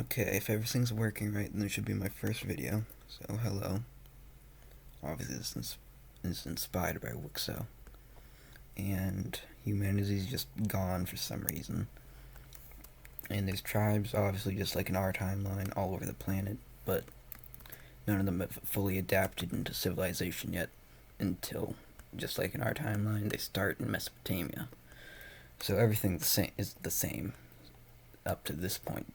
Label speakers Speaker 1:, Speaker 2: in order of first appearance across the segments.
Speaker 1: Okay, if everything's working right, then it should be my first video. So, hello. Obviously, this is inspired by WICSO. And humanity's just gone for some reason. And there's tribes, obviously, just like in our timeline, all over the planet, but none of them have fully adapted into civilization yet until, just like in our timeline, they start in Mesopotamia. So everything is the same up to this point.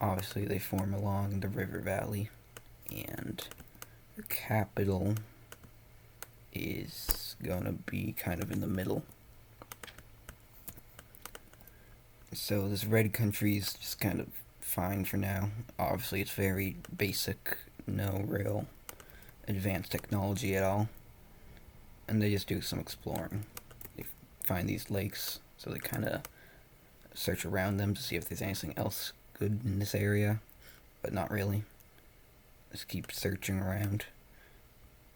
Speaker 1: Obviously, they form along the river valley, and the capital is gonna be kind of in the middle. So this red country is just kind of fine for now. Obviously, it's very basic, no real advanced technology at all, and they just do some exploring. They find these lakes, so they kind of search around them to see if there's anything else good in this area, but not really. Just keep searching around.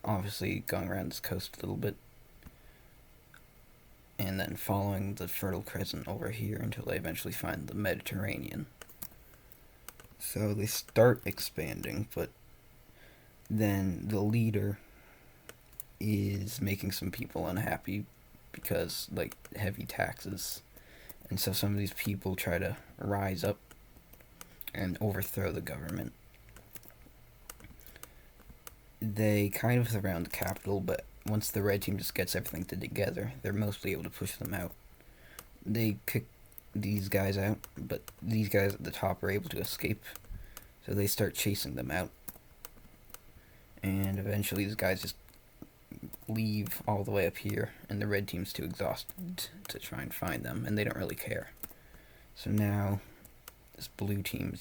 Speaker 1: Obviously, going around this coast a little bit, and then following the Fertile Crescent over here until they eventually find the Mediterranean. So they start expanding, but then the leader is making some people unhappy because, like, heavy taxes. And so some of these people try to rise up and overthrow the government. They kind of surround the capital, but once the red team just gets everything together, they're mostly able to push them out. They kick these guys out, but these guys at the top are able to escape, so they start chasing them out. And eventually these guys just leave all the way up here, and the red team's too exhausted to try and find them, and they don't really care. So now this blue team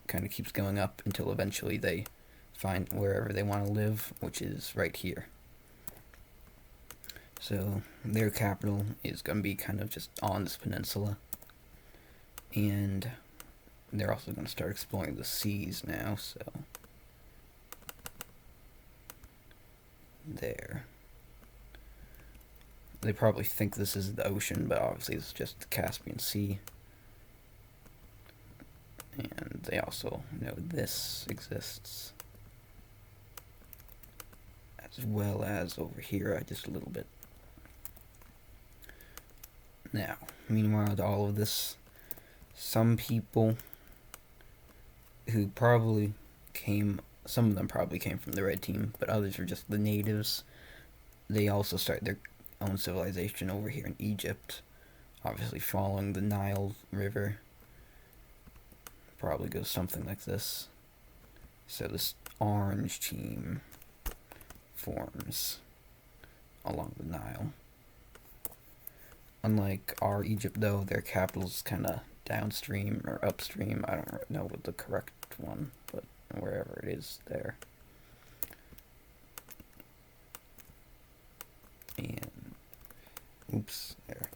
Speaker 1: kind of keeps going up until eventually they find wherever they want to live, which is right here. So their capital is going to be kind of just on this peninsula, and they're also going to start exploring the seas now, so there. They probably think this is the ocean, but obviously it's just the Caspian Sea. And they also know this exists, as well as over here just a little bit. Now, meanwhile to all of this, some people who probably some of them probably came from the red team, but others were just the natives. They also start their own civilization over here in Egypt, obviously following the Nile River. Probably goes something like this. So this orange team forms along the Nile. Unlike our Egypt, though, their capital's kind of downstream or upstream. I don't know what the correct one, but wherever it is there. And oops, there.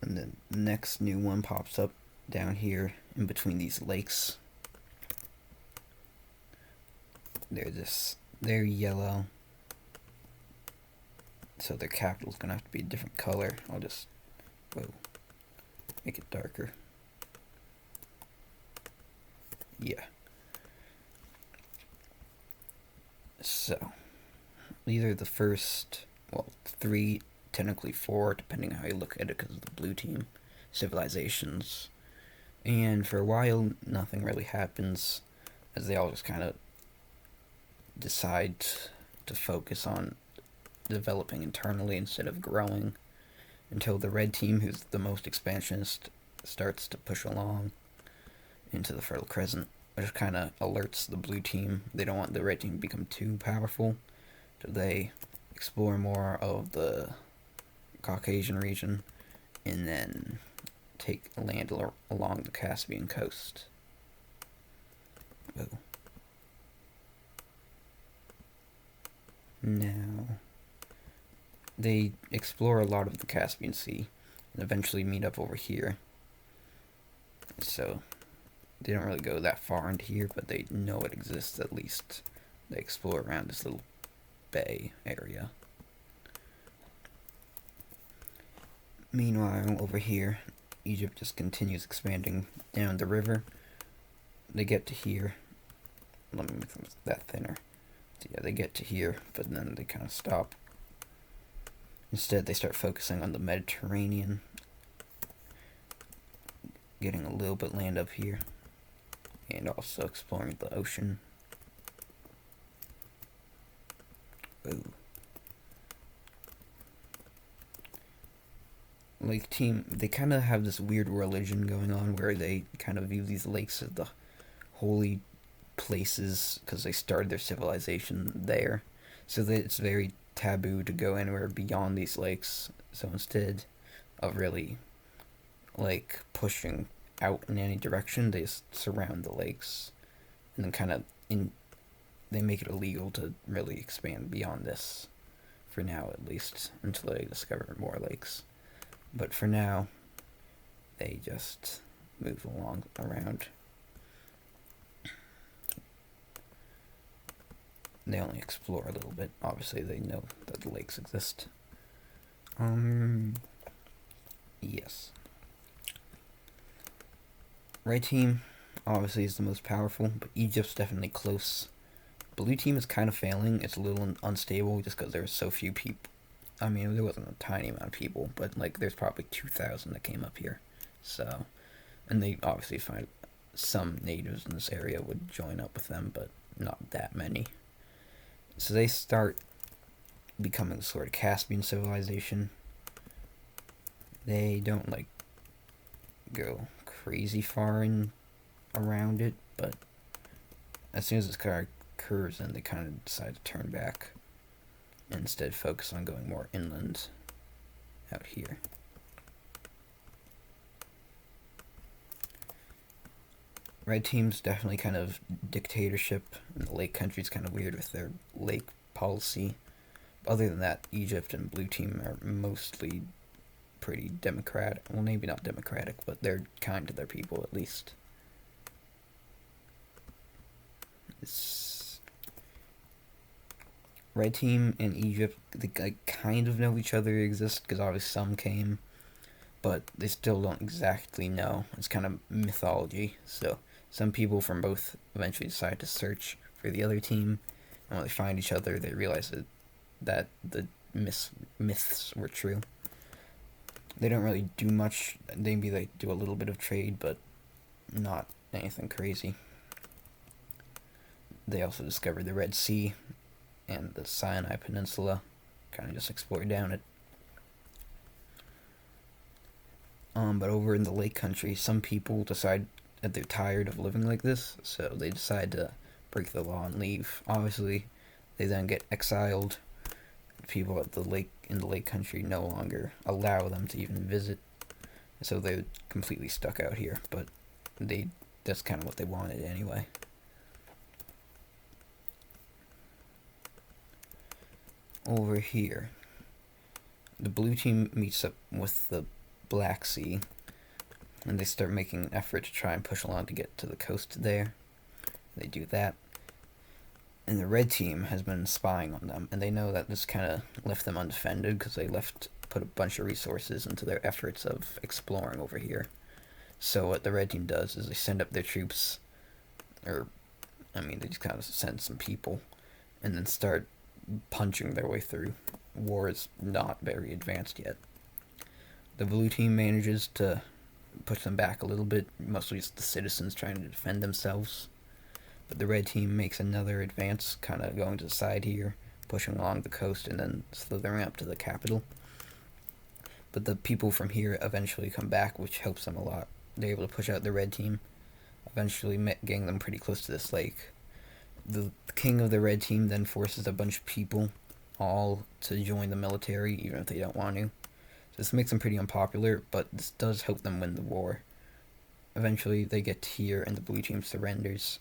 Speaker 1: And then the next new one pops up down here in between these lakes. They're yellow, so their capital's gonna have to be a different color. I'll just make it darker. Yeah. So these are the first, well, 3, technically 4, depending on how you look at it, because of the blue team civilizations. And for a while, nothing really happens, as they all just kind of decide to focus on developing internally instead of growing, until the red team, who's the most expansionist, starts to push along into the Fertile Crescent, which kind of alerts the blue team. They don't want the red team to become too powerful, so they explore more of the Caucasian region, and then take land along the Caspian coast. Now, they explore a lot of the Caspian Sea, and eventually meet up over here. So, they don't really go that far into here, but they know it exists at least. They explore around this little bay area. Meanwhile, over here, Egypt just continues expanding down the river. They get to here. Let me make that thinner. So yeah, they get to here, but then they kind of stop. Instead, they start focusing on the Mediterranean, getting a little bit land up here, and also exploring the ocean. Ooh. Lake team, they kind of have this weird religion going on where they kind of view these lakes as the holy places because they started their civilization there. So that it's very taboo to go anywhere beyond these lakes. So instead of really like pushing out in any direction, they just surround the lakes and then kind of they make it illegal to really expand beyond this for now, at least, until they discover more lakes. But for now, they just move along around. They only explore a little bit. Obviously, they know that the lakes exist. Yes. Red team, obviously, is the most powerful, but Egypt's definitely close. Blue team is kind of failing. It's a little unstable just because there's so few people. I mean, there wasn't a tiny amount of people, but like there's probably 2,000 that came up here. So, and they obviously find some natives in this area would join up with them, but not that many. So they start becoming sort of Caspian civilization. They don't like go crazy far in around it, but as soon as this car occurs, then they kind of decide to turn back and instead focus on going more inland out here. Red team's definitely kind of dictatorship, and the lake country's kind of weird with their lake policy. Other than that, Egypt and blue team are mostly pretty democratic. Well, maybe not democratic, but they're kind to their people at least. Red team and Egypt, they kind of know each other exist because obviously some came, but they still don't exactly know. It's kind of mythology. So some people from both eventually decide to search for the other team, and when they find each other, they realize that the myths were true. They don't really do much. Maybe they do a little bit of trade, but not anything crazy. They also discovered the Red Sea and the Sinai Peninsula, kind of just explored down it. But over in the lake country, some people decide that they're tired of living like this, so they decide to break the law and leave. Obviously, they then get exiled. People at the lake in the lake country no longer allow them to even visit, so they're completely stuck out here. But that's kind of what they wanted anyway. Over here, the blue team meets up with the Black Sea, and they start making an effort to try and push along to get to the coast there. They do that, and the red team has been spying on them, and they know that this kind of left them undefended because they put a bunch of resources into their efforts of exploring over here. So what the red team does is they send up their troops, they just kind of send some people, and then start punching their way through. War is not very advanced yet. The blue team manages to push them back a little bit, mostly just the citizens trying to defend themselves. But the red team makes another advance, kind of going to the side here, pushing along the coast, and then slithering up to the capital. But the people from here eventually come back, which helps them a lot. They're able to push out the red team, eventually getting them pretty close to this lake. The king of the red team then forces a bunch of people all to join the military, even if they don't want to. So this makes them pretty unpopular, but this does help them win the war. Eventually, they get here, and the blue team surrenders.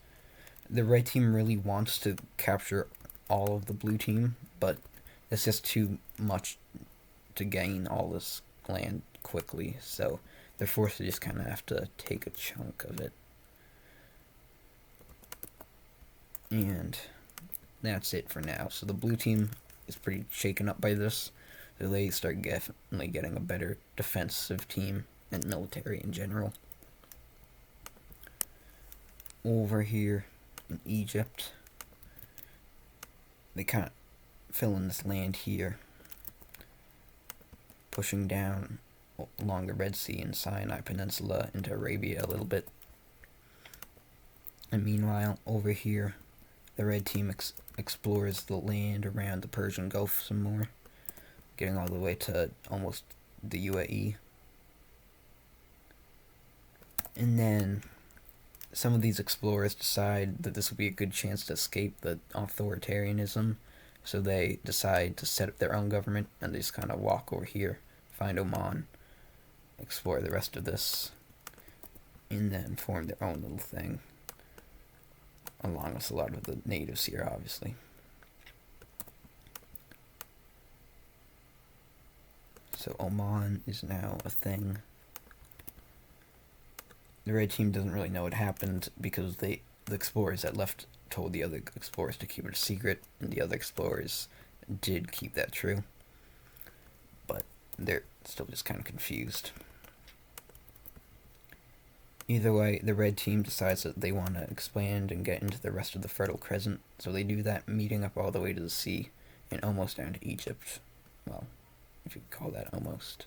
Speaker 1: The red team really wants to capture all of the blue team, but it's just too much to gain all this land quickly, so they're forced to just kind of have to take a chunk of it. And that's it for now. So the blue team is pretty shaken up by this. So they start definitely getting a better defensive team and military in general. Over here in Egypt, they kind of fill in this land here, pushing down along the Red Sea and Sinai Peninsula into Arabia a little bit. And meanwhile, over here, the red team explores the land around the Persian Gulf some more, getting all the way to almost the UAE. And then some of these explorers decide that this would be a good chance to escape the authoritarianism, so they decide to set up their own government, and they just kind of walk over here, find Oman, explore the rest of this, and then form their own little thing, along with a lot of the natives here, obviously. So Oman is now a thing. The red team doesn't really know what happened because the explorers that left told the other explorers to keep it a secret, and the other explorers did keep that true. But they're still just kind of confused. Either way, the red team decides that they want to expand and get into the rest of the Fertile Crescent, so they do that, meeting up all the way to the sea and almost down to Egypt. Well, if you could call that almost.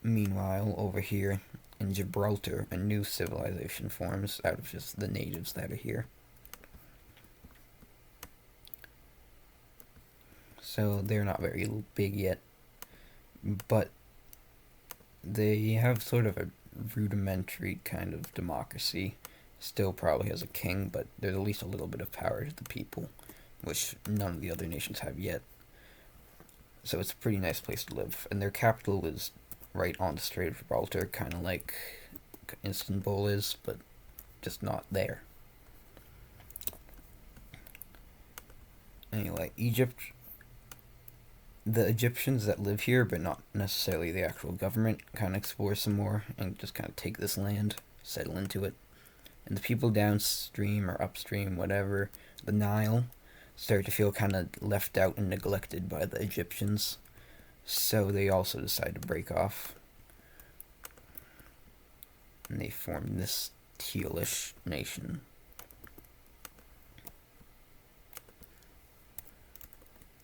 Speaker 1: Meanwhile, over here in Gibraltar, a new civilization forms out of just the natives that are here. So they're not very big yet, but they have sort of a rudimentary kind of democracy. Still probably has a king, but there's at least a little bit of power to the people, which none of the other nations have yet. So it's a pretty nice place to live. And their capital is right on the Strait of Gibraltar, kind of like Istanbul is, but just not there. Anyway, Egypt, the Egyptians that live here, but not necessarily the actual government, kind of explore some more and just kind of take this land, settle into it. And the people downstream or upstream, whatever, the Nile, start to feel kind of left out and neglected by the Egyptians. So they also decide to break off. And they form this tealish nation.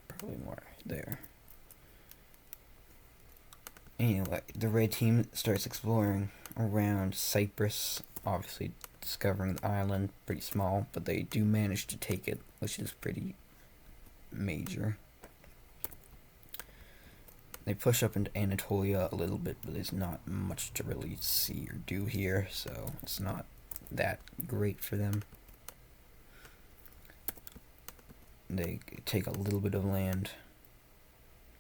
Speaker 1: Probably more there. Anyway, the red team starts exploring around Cyprus, obviously discovering the island, pretty small, but they do manage to take it, which is pretty major. They push up into Anatolia a little bit, but there's not much to really see or do here, so it's not that great for them. They take a little bit of land,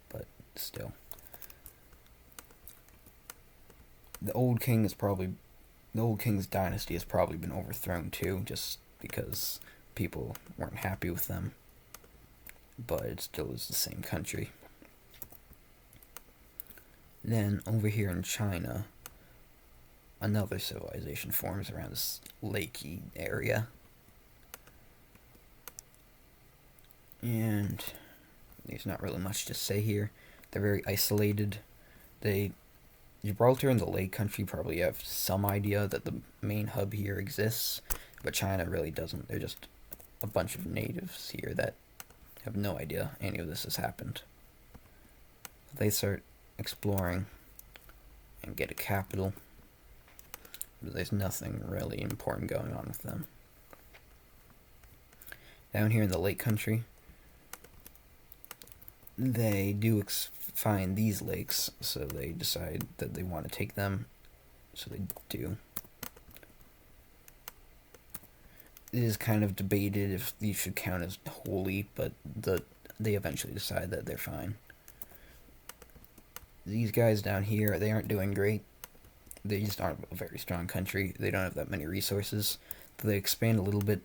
Speaker 1: but still. The old king's dynasty has probably been overthrown too, just because people weren't happy with them. But it still is the same country. Then over here in China, another civilization forms around this lakey area. And there's not really much to say here. They're very isolated. Gibraltar and the Lake Country probably have some idea that the main hub here exists, but China really doesn't. They're just a bunch of natives here that have no idea any of this has happened. They start exploring and get a capital, but there's nothing really important going on with them. Down here in the Lake Country, they do find these lakes, so they decide that they want to take them, so they do. It is kind of debated if these should count as holy, but they eventually decide that they're fine. These guys down here, they aren't doing great. They just aren't a very strong country. They don't have that many resources. They expand a little bit,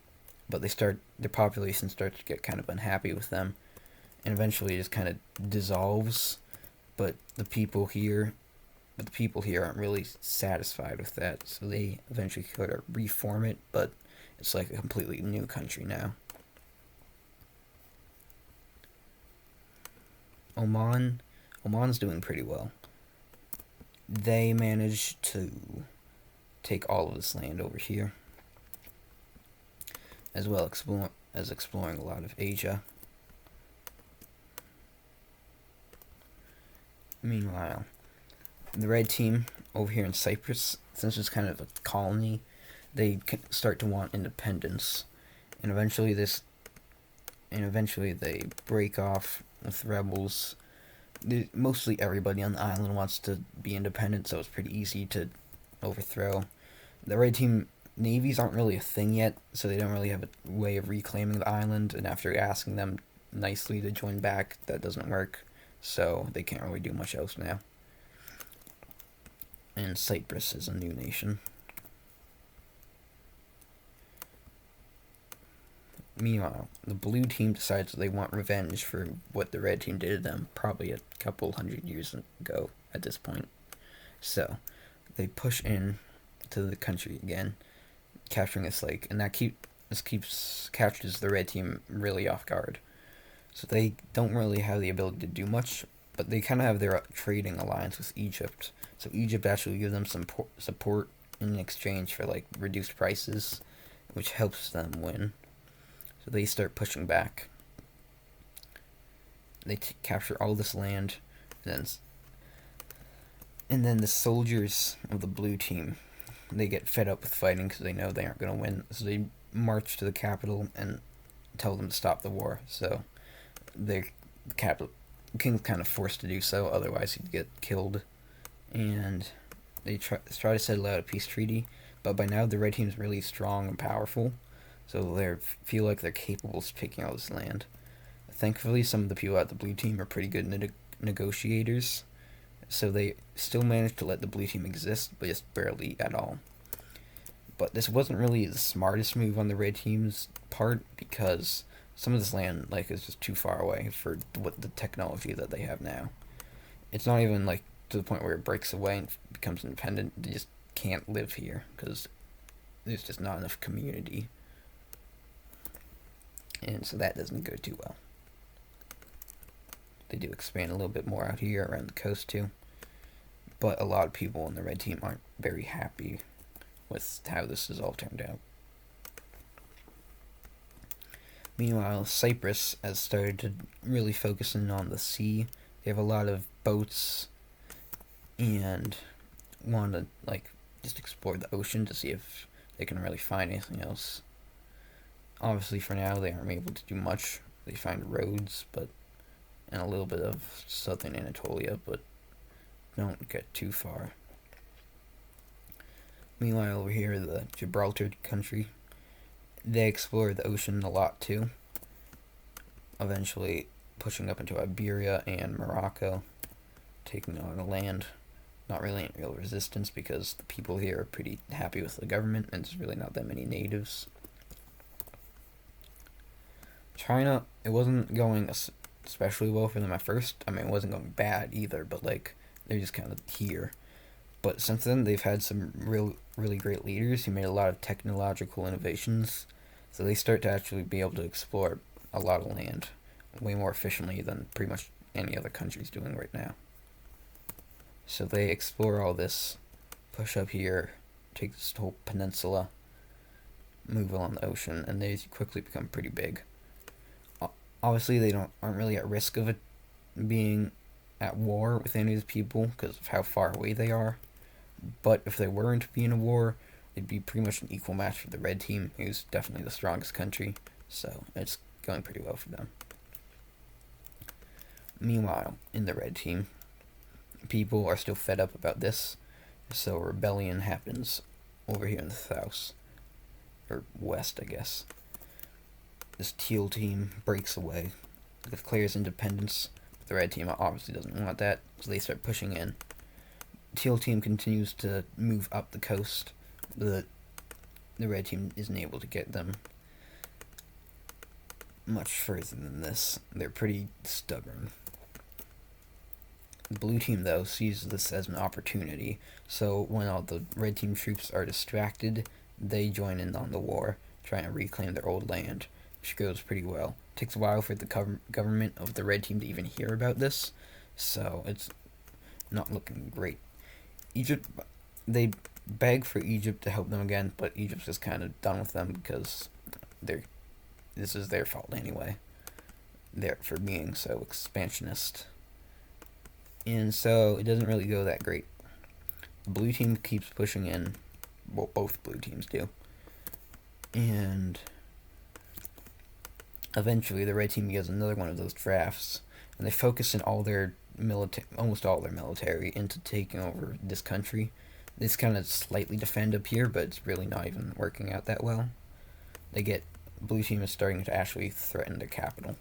Speaker 1: but their population starts to get kind of unhappy with them, and eventually it just kind of dissolves. But the people here aren't really satisfied with that, so they eventually sort of reform it, but it's like a completely new country now. Oman's doing pretty well. they managed to take all of this land over here, as well as exploring a lot of Asia. Meanwhile, the red team over here in Cyprus, since it's kind of a colony, they start to want independence, and eventually they break off with rebels. Mostly everybody on the island wants to be independent, so it's pretty easy to overthrow. The red team navies aren't really a thing yet, so they don't really have a way of reclaiming the island, and after asking them nicely to join back, that doesn't work, so they can't really do much else now. And Cyprus is a new nation. Meanwhile, the blue team decides they want revenge for what the red team did to them probably a couple hundred years ago at this point. So, they push in to the country again, capturing this lake, and captures the red team really off guard. So they don't really have the ability to do much, but they kind of have their trading alliance with Egypt. So Egypt actually gives them some support in exchange for like reduced prices, which helps them win. So they start pushing back. They capture all this land, and then the soldiers of the blue team, they get fed up with fighting because they know they aren't going to win. So they march to the capital and tell them to stop the war. So the king's kind of forced to do so, otherwise he'd get killed. And they try to settle out a peace treaty, but by now the red team's really strong and powerful, so they feel like they're capable of taking all this land. Thankfully, some of the people at the blue team are pretty good negotiators, so they still managed to let the blue team exist, but just barely at all. But this wasn't really the smartest move on the red team's part, because some of this land is just too far away for what the technology that they have now. It's not even to the point where it breaks away and becomes independent. They just can't live here because there's just not enough community, and so that doesn't go too well. They do expand a little bit more out here around the coast too, but a lot of people in the red team aren't very happy with how this has all turned out. Meanwhile, Cyprus has started to really focus in on the sea. They have a lot of boats and want to just explore the ocean to see if they can really find anything else. Obviously, for now, they aren't able to do much. They find roads, and a little bit of southern Anatolia, but don't get too far. Meanwhile, over here, the Gibraltar country, they explore the ocean a lot too, eventually pushing up into Iberia and Morocco, taking on the land. Not really any real resistance because the people here are pretty happy with the government, and there's really not that many natives. China, it wasn't going especially well for them at first. I mean, it wasn't going bad either, but they're just kind of here. But since then, they've had some really great leaders who made a lot of technological innovations, so they start to actually be able to explore a lot of land way more efficiently than pretty much any other country's doing right now. So they explore all this, push up here, take this whole peninsula, move along the ocean, and they quickly become pretty big. Obviously, they aren't really at risk of it being at war with any of these people because of how far away they are. But if they weren't to be in a war, it'd be pretty much an equal match for the red team, who's definitely the strongest country. So it's going pretty well for them. Meanwhile, in the red team, people are still fed up about this, so a rebellion happens over here in the south, or west, I guess. This teal team breaks away, declares independence. The red team obviously doesn't want that, so they start pushing in. The teal team continues to move up the coast, but the red team isn't able to get them much further than this. They're pretty stubborn. The blue team, though, sees this as an opportunity, so when all the red team troops are distracted, they join in on the war, trying to reclaim their old land, which goes pretty well. It takes a while for the government of the red team to even hear about this, so it's not looking great. Egypt, they beg for Egypt to help them again, but Egypt's just kind of done with them because they're this is their fault anyway. They're for being so expansionist, and so it doesn't really go that great. The blue team keeps pushing in. Well, both blue teams do, and eventually the red team gets another one of those drafts, and they focus in almost all their military into taking over this country. This kind of slightly defend up here, but it's really not even working out that well. Blue team is starting to actually threaten their capital.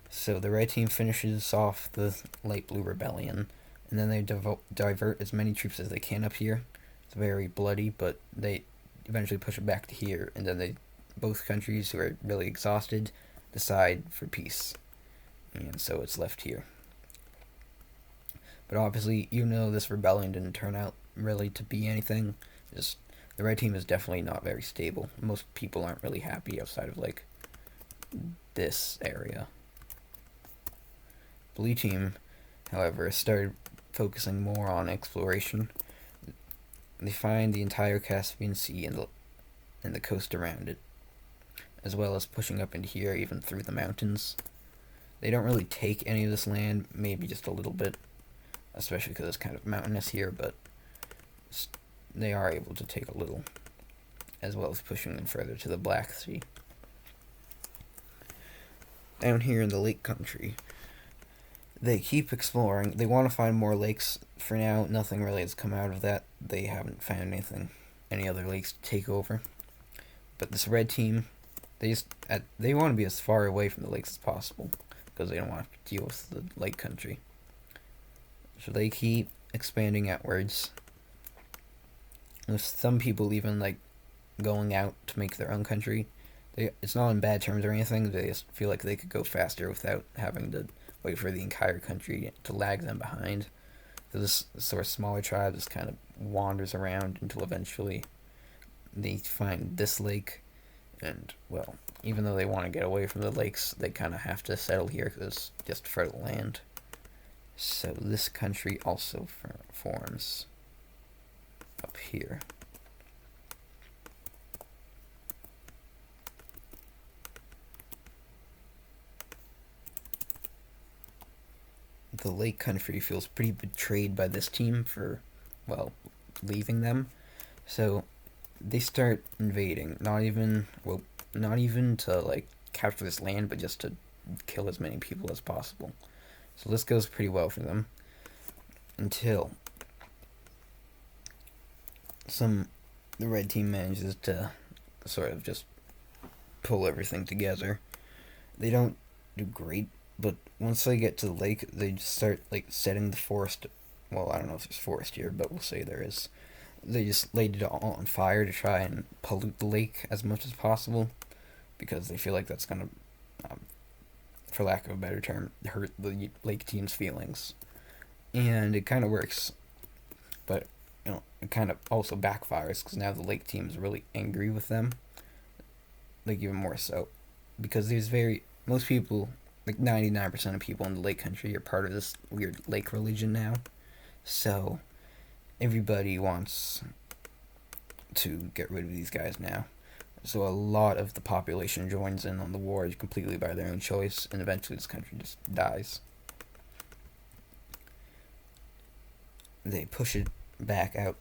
Speaker 1: So the red team finishes off the light blue rebellion, and then they divert as many troops as they can up here. It's very bloody, but they eventually push it back to here, and then both countries who are really exhausted decide for peace, and so it's left here. But obviously, even though this rebellion didn't turn out really to be anything, just the red team is definitely not very stable. Most people aren't really happy outside of like this area. Blue team, however, started focusing more on exploration. They find the entire Caspian Sea and the coast around it, as well as pushing up into here, even through the mountains. They don't really take any of this land, maybe just a little bit, especially because it's kind of mountainous here, but they are able to take a little, as well as pushing them further to the Black Sea. Down here in the lake country, they keep exploring. They want to find more lakes. For now, nothing really has come out of that. They haven't found any other lakes to take over. But this red team, they want to be as far away from the lakes as possible because they don't want to deal with the lake country. So they keep expanding outwards. With some people even like going out to make their own country. It's not on bad terms or anything. They just feel like they could go faster without having to wait for the entire country to lag them behind. So this sort of smaller tribe just kind of wanders around until eventually they find this lake. And, well, even though they want to get away from the lakes, they kind of have to settle here because it's just fertile land. So this country also forms up here. The lake country feels pretty betrayed by this team for, well, leaving them. So they start invading. Not even to like capture this land, but just to kill as many people as possible. So this goes pretty well for them until the red team manages to sort of just pull everything together. They don't do great, but once they get to the lake, they just start like setting the forest. Well, I don't know if there's forest here, but we'll say there is. They just laid it all on fire to try and pollute the lake as much as possible because they feel like that's gonna, for lack of a better term, hurt the lake team's feelings. And it kind of works, but it kind of also backfires because now the lake team is really angry with them, like even more so, because most people, like 99% of people in the lake country are part of this weird lake religion now, so everybody wants to get rid of these guys now. So a lot of the population joins in on the war completely by their own choice, and eventually this country just dies. They push it back out,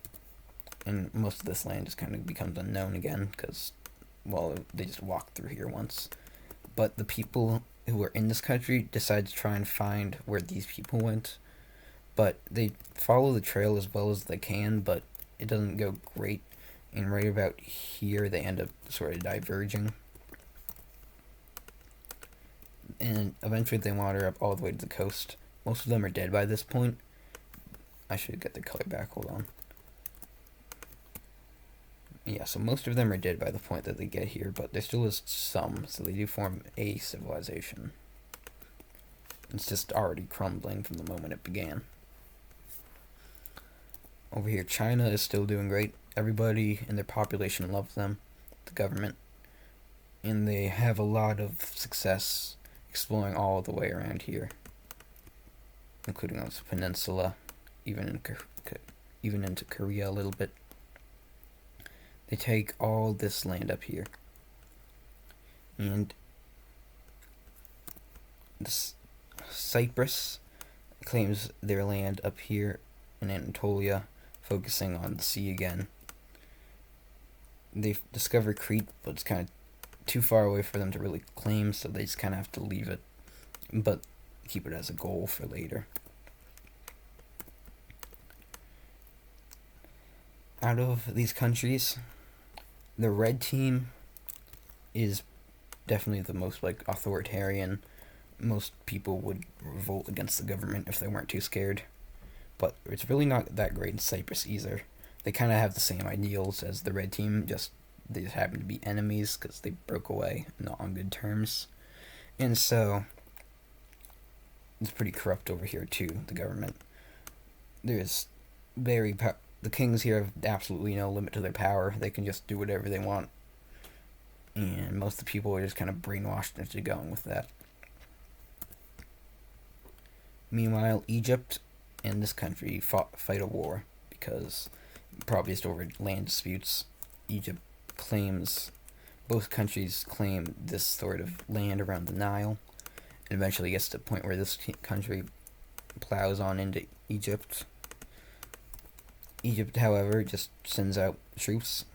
Speaker 1: and most of this land just kind of becomes unknown again because, well, they just walked through here once. But the people who are in this country decide to try and find where these people went. But they follow the trail as well as they can, but it doesn't go great. And right about here, they end up sort of diverging. And eventually they wander up all the way to the coast. Most of them are dead by this point. I should get the color back, hold on. Yeah, so most of them are dead by the point that they get here, but there still is some, so they do form a civilization. It's just already crumbling from the moment it began. Over here, China is still doing great. Everybody in their population loves them, the government, and they have a lot of success exploring all the way around here, including on this peninsula, even in even into Korea a little bit. They take all this land up here. And this Cyprus claims their land up here in Anatolia, focusing on the sea again. They've discovered Crete, but it's kind of too far away for them to really claim, so they just kind of have to leave it, but keep it as a goal for later. Out of these countries, the red team is definitely the most like authoritarian. Most people would revolt against the government if they weren't too scared. But it's really not that great in Cyprus either. They kind of have the same ideals as the red team, just they just happen to be enemies because they broke away, not on good terms. And so it's pretty corrupt over here too, the government. There's the kings here have absolutely no limit to their power. They can just do whatever they want. And most of the people are just kind of brainwashed into going with that. Meanwhile, Egypt and this country fight a war because probably just over land disputes. Egypt claims, both countries claim this sort of land around the Nile, and eventually gets to the point where this country plows on into Egypt. Egypt, however, just sends out troops,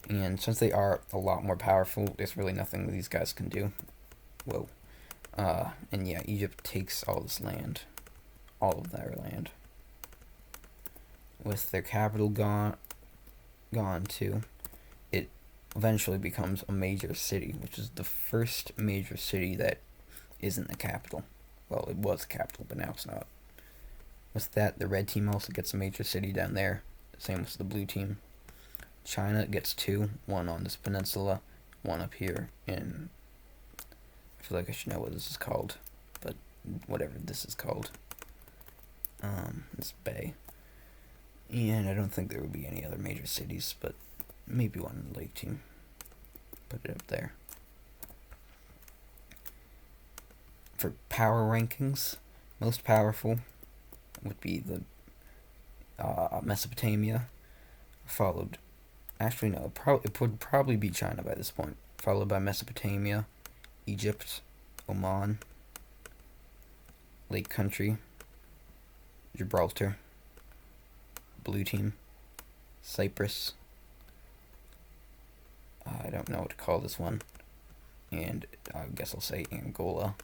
Speaker 1: and since they are a lot more powerful, there's really nothing these guys can do. Whoa. And yeah, Egypt takes all this land. All of their land. With their capital gone too, it eventually becomes a major city, which is the first major city that isn't the capital. Well, it was the capital, but now it's not. With that, the red team also gets a major city down there. Same with the blue team. China gets two, one on this peninsula, one up here in... I feel like I should know what this is called, but whatever this is called. This bay. And I don't think there would be any other major cities, but maybe one in the lake team. Put it up there. For power rankings, most powerful would be the Mesopotamia, followed... Actually, no, it would probably be China by this point, followed by Mesopotamia, Egypt, Oman, Lake Country, Gibraltar, Blue Team, Cyprus, I don't know what to call this one, and I guess I'll say Angola.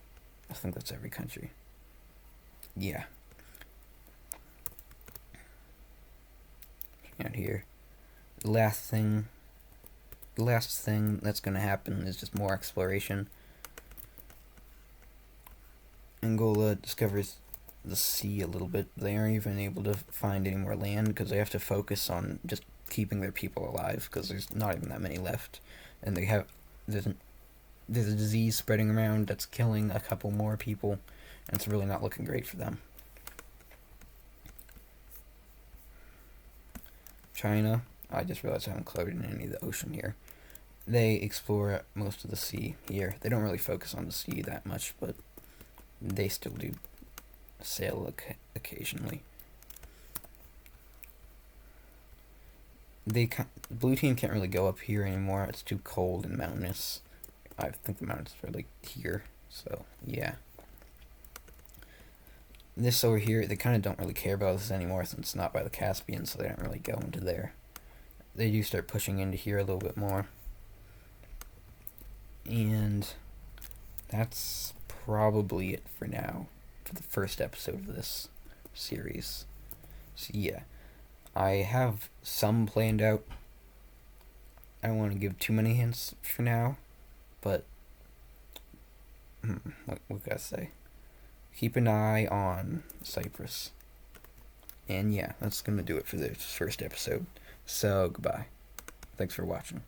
Speaker 1: I think that's every country. Yeah. Out here. The last thing that's going to happen is just more exploration. Angola discovers the sea a little bit. They aren't even able to find any more land because they have to focus on just keeping their people alive because there's not even that many left, and there's a disease spreading around that's killing a couple more people, and it's really not looking great for them. China, I just realized I haven't included in any of the ocean here. They explore most of the sea here. They don't really focus on the sea that much, but they still do sail occasionally. The blue team can't really go up here anymore. It's too cold and mountainous. I think the mountains are like here, so yeah. This over here, they kind of don't really care about this anymore since it's not by the Caspian, so they don't really go into there. They do start pushing into here a little bit more. And that's probably it for now, for the first episode of this series. So yeah, I have some planned out. I don't want to give too many hints for now, but what can I say? Keep an eye on Cyprus. And yeah, that's going to do it for this first episode. So, goodbye. Thanks for watching.